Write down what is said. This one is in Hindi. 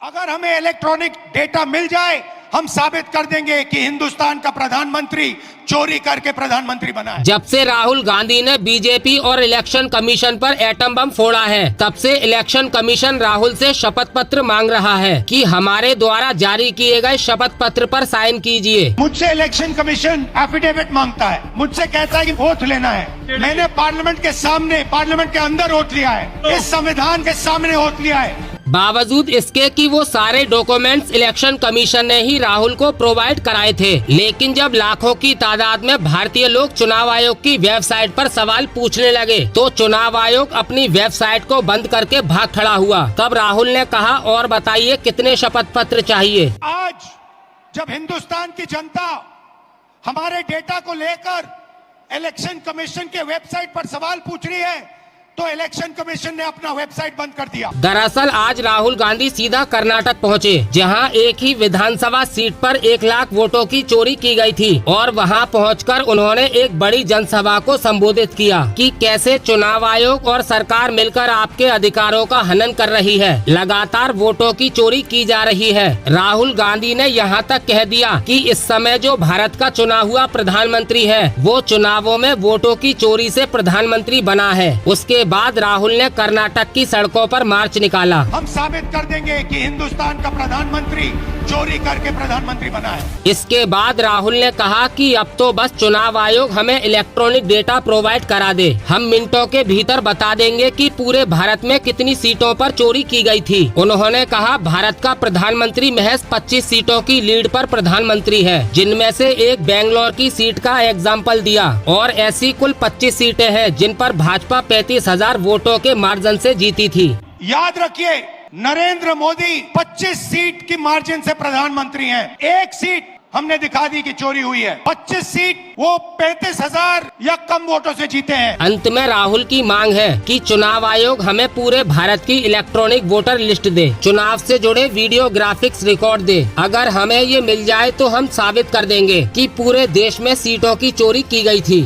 अगर हमें इलेक्ट्रॉनिक डेटा मिल जाए, हम साबित कर देंगे कि हिंदुस्तान का प्रधानमंत्री चोरी करके प्रधानमंत्री बना है। जब से राहुल गांधी ने बीजेपी और इलेक्शन कमीशन पर एटम बम फोड़ा है, तब से इलेक्शन कमीशन राहुल से शपथ पत्र मांग रहा है कि हमारे द्वारा जारी किए गए शपथ पत्र पर साइन कीजिए। मुझसे इलेक्शन कमीशन एफिडेविट मांगता है, मुझसे कहता है कि ओथ लेना है। मैंने पार्लियामेंट के सामने, पार्लियामेंट के अंदर ओथ लिया है, इस संविधान के सामने ओथ लिया है। बावजूद इसके कि वो सारे डॉक्यूमेंट्स इलेक्शन कमीशन ने ही राहुल को प्रोवाइड कराए थे, लेकिन जब लाखों की तादाद में भारतीय लोग चुनाव आयोग की वेबसाइट पर सवाल पूछने लगे, तो चुनाव आयोग अपनी वेबसाइट को बंद करके भाग खड़ा हुआ। तब राहुल ने कहा, और बताइए कितने शपथ पत्र चाहिए। आज जब हिंदुस्तान की जनता हमारे डेटा को लेकर इलेक्शन कमीशन के वेबसाइट पर सवाल पूछ रही है, तो इलेक्शन कमीशन ने अपना वेबसाइट बंद कर दिया। दरअसल आज राहुल गांधी सीधा कर्नाटक पहुंचे, जहां एक ही विधानसभा सीट पर 1 लाख वोटों की चोरी की गई थी, और वहां पहुंचकर उन्होंने एक बड़ी जनसभा को संबोधित किया कि कैसे चुनाव आयोग और सरकार मिलकर आपके अधिकारों का हनन कर रही है, लगातार वोटों की चोरी की जा रही है। राहुल गांधी ने यहाँ तक कह दिया कि इस समय जो भारत का चुना हुआ प्रधानमंत्री है, वो चुनावों में वोटों की चोरी से प्रधानमंत्री बना है। उसके बाद राहुल ने कर्नाटक की सड़कों पर मार्च निकाला। हम साबित कर देंगे कि हिंदुस्तान का प्रधानमंत्री चोरी करके प्रधानमंत्री बना है। इसके बाद राहुल ने कहा कि अब तो बस चुनाव आयोग हमें इलेक्ट्रॉनिक डेटा प्रोवाइड करा दे, हम मिनटों के भीतर बता देंगे कि पूरे भारत में कितनी सीटों पर चोरी की गई थी। उन्होंने कहा, भारत का प्रधानमंत्री महज 25 सीटों की लीड पर प्रधानमंत्री है, जिनमें से एक बेंगलोर की सीट का एग्जाम्पल दिया, और ऐसी कुल 25 सीटें हैं जिन पर भाजपा 35,000 वोटों के मार्जिन से जीती थी। याद रखिए, नरेंद्र मोदी 25 सीट की मार्जिन से प्रधानमंत्री हैं। एक सीट हमने दिखा दी कि चोरी हुई है, 25 सीट वो 35,000 या कम वोटों से जीते हैं। अंत में राहुल की मांग है कि चुनाव आयोग हमें पूरे भारत की इलेक्ट्रॉनिक वोटर लिस्ट दे, चुनाव से जुड़े वीडियो ग्राफिक्स रिकॉर्ड दे। अगर हमें ये मिल जाए तो हम साबित कर देंगे कि पूरे देश में सीटों की चोरी की गई थी।